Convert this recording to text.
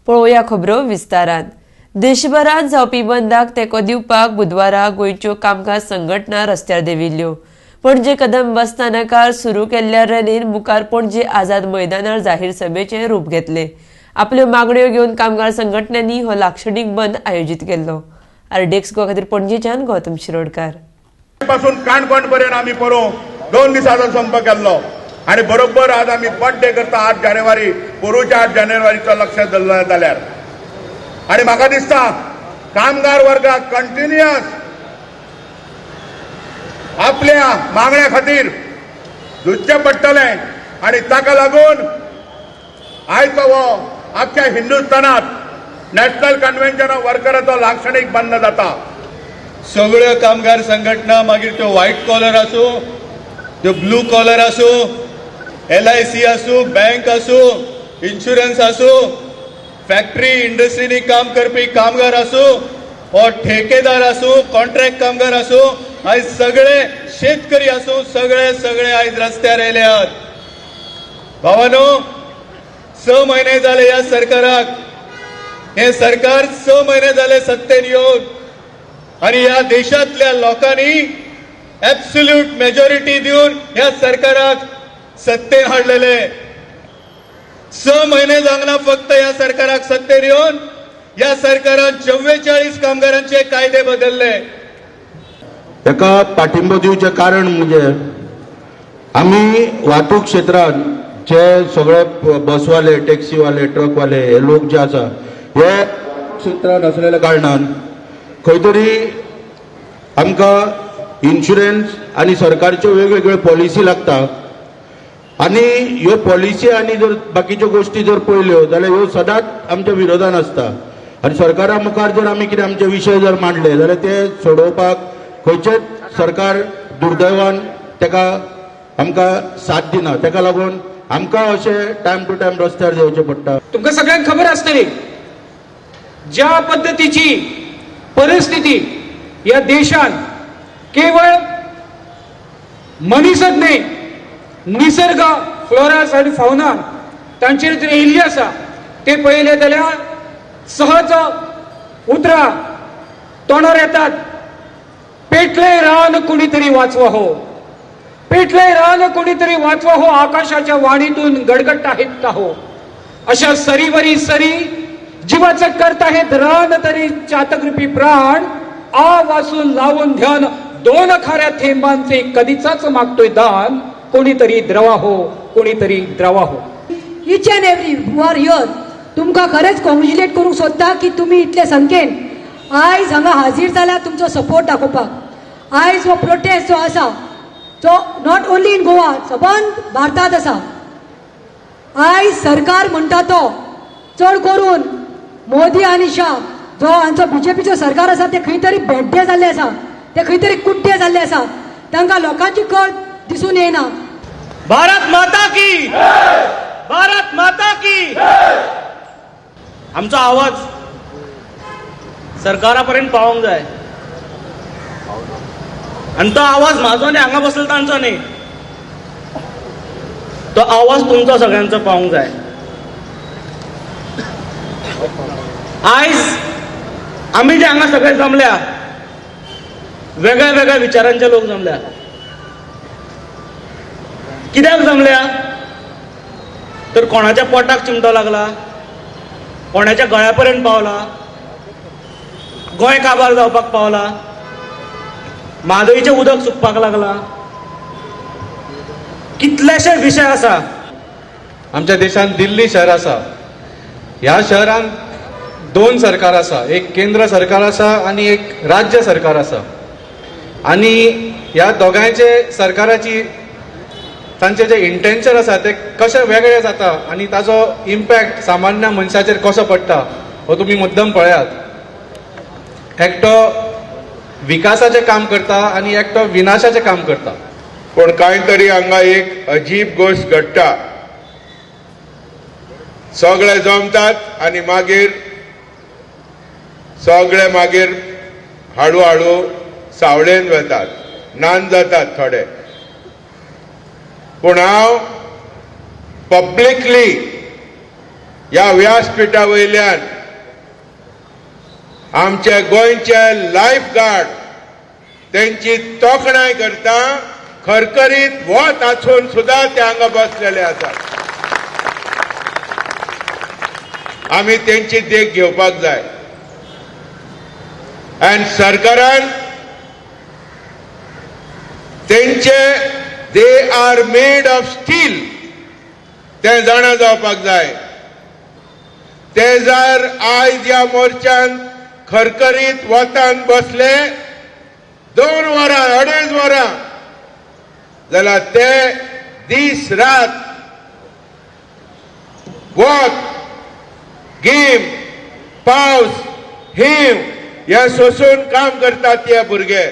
पळोवया खबरो विस्तारान। देशभरात जावपी बंदाक तेको दिवपाक बुधवारा गोंयच्यो कामगार संघटना रस्त्यार देविल्ल्यो। पणजे कदंब बसस्थानकार सुरू केल्ल्या रॅलीन मुखार पणजे आझाद मैदानार जाहीर सभेचें रूप घेतले। आपल्यो मागण्यो घेवन कामगार संघटनांनी हो लाक्षणिक बंद आयोजीत केल्लो। आरडेक्स गोवा खातीर पणजेच्यान गौतम शिरोडकार। पासून काणकोण पर्यंत आमी पळो 2 दिसाचो संप केल्लो आणि बरोबर आज आमी बर्थडे करता 8 जानेवारी पोरूच्या 8 जानेवारीचो लक्षात धरलो जाल्यार आणि म्हाका दिसता कामगार वर्गाक कंटिन्युअस आपल्या मागण्या खातीर झुजचें पडटलें आणि ताका लागून आयचो हो आख्या हिंदुस्थानात नॅशनल कन्व्हेन्शन ऑफ वर्कराचो लाक्षणिक बंद जाता। सगळ्यो कामगार संघटना मागीर त्यो व्हाईट कॉलर आसूं त्यो ब्लू कॉलर आसूं LIC आसूं बँक आसूं इन्शुरन्स आसूं फॅक्टरी इंडस्ट्रीनी काम करपी कामगार आसूं वा ठेकेदार आसूं कॉन्ट्रॅक्ट कामगार आसूं आयज सगळे शेतकरी आसूं सगळे आयज रस्त्यार आयल्यात। भावानो 6 म्हयने जाले ह्या सरकाराक, हे सरकार 6 म्हयने जाले सत्तेन येवन आणि ह्या देशातल्या लोकांनी ऍब्सोल्यूट मेजॉरिटी दिवन ह्या सरकाराक सत्तेन हाडलेले। 6 म्हयने जावना फक्त ह्या सरकाराक सत्तेर येवन ह्या सरकारान 44 कामगारांचे कायदे बदलले। ताका पाठिंबो दिवचे कारण म्हणजे आम्ही वाहतूक क्षेत्रात जे सगळे बसवाले टॅक्सीवाले ट्रकवाले हे लोक जे आसा हे क्षेत्रात असलेल्या कारणान खंय तरी आमकां इन्शुरन्स आणि सरकारच्यो वेगवेगळ्यो पॉलिसी लागता आणि ह्यो पॉलिसी आणि जर बाकीच्यो गोष्टी जर पळयल्यो जाल्यार ह्यो सदांच आमच्या विरोधान आसता आणि सरकारा मुखार जर आमी कितें आमचे विशय जर मांडले जाल्यार ते सोडोवपाक खंयचेच सरकार दुर्दैवान ताका आमकां साथ दिना। ताका लागून आमकां अशें टायम टू टायम रस्त्यार देंवचें पडटा। तुमकां सगळ्यांक खबर आसतली ज्या पद्धतीची परिस्थिती या देशात केवळ मनीसच न्ही निसर्ग फ्लोरास आणि फाउना तांचेर जर येयल्ली आसा ते पळयले जाल्यार सहज उतरां तोंडार येतात, पेटले रान कोणीतरी वाचवा हो, पेटले रान कोणीतरी वाचवा हो, आकाशाच्या वाणीतून गडगडता हिंडता हो, अशा सरीवरी सरी जीवाचं करता हे रान तरी चातकरूपी प्राण आ वासून लावून ध्यान 2 खाऱ्या थेंबांचे कधीचाच मागतोय दान, कोणीतरी द्रवा हो, कोणीतरी द्रवा हो। Each and every who are here तुमकां खरेंच कॉंग्रॅच्युलेट करूंक सोदता की तुमी इतले संख्येन आयज हांगा हाजीर जाल्यार तुमचो सपोर्ट दाखोवपाक। आयज हो प्रोटेस्ट जो आसा तो नॉट ओन्ली इन गोवा सबंद भारतांत आसा। आयज सरकार म्हणटा तो चड करून मोदी आनी शाह जो हांचो BJPचो सरकार आसा ते खंय तरी बेड्डे जाल्ले आसा, ते खंय तरी कुड्डे जाल्ले आसा, तांकां लोकांची कळ दिसून येना। भारत माता की भारत माता की आमचा आवाज सरकारापर्यंत पावोंक जाय आणि तो आवाज म्हाजो न्ही हांगा बसलो तांचो न्ही, तो आवाज तुमचो सगळ्यांचो पावोंक जाय। आयज आमी जे हांगा सगळे जमल्या वेगळ्या वेगळ्या विचारांचे लोक जमल्या, कित्याक जमल्या तर कोणाच्या पोटाक चिमटो लागला, कोणाच्या गळ्यापर्यंत पावला, गोंय काबार जावपाक पावला, म्हादईचें उदक सुकपाक लागला, कितलेशे विशय आसा। आमच्या देशात दिल्ली शहर आसा, ह्या शहरान 2 सरकार आसा, एक केंद्र सरकार आसा आणि एक राज्य सरकार आसा आणि ह्या दोगांचे सरकाराची तांचे जे इंटेन्शन आसा ते कशे वेगळे जाता आणि ताजो इम्पॅक्ट सामान्य मनशाचेर कसो पडटा हो तुम्ही मुद्दम पळयात। एकटो विकासाचे काम करता आणि एकटो विनाशाचे काम करता, पण कांय तरी हांगा एक अजीब गोष्ट घडटा। सगळे जमतात आणि मागीर सगळे हळू सावळेन वतात, नान जातात थोडे। पण हांव पब्लिकली ह्या व्यासपिठा वयल्यान आमचे गोंयचे लायफ गार्ड त्यांची तोखणाय करता खरखरीत वत आसून सुद्धा ते हांगा बसलेले आसात. आमी त्यांची देख घेवपाक जाय. आनी सरकारान तेंचे they are made of steel ते जाणा जावपाक जाय. ते जर आयज ह्या मोर्चान खरखरीत वतान बसले 2 वरां 2.5 वरां जाल्यार ते दीस रात वत गीम पावस हीम हे सोसून काम करतात ते भुरगे.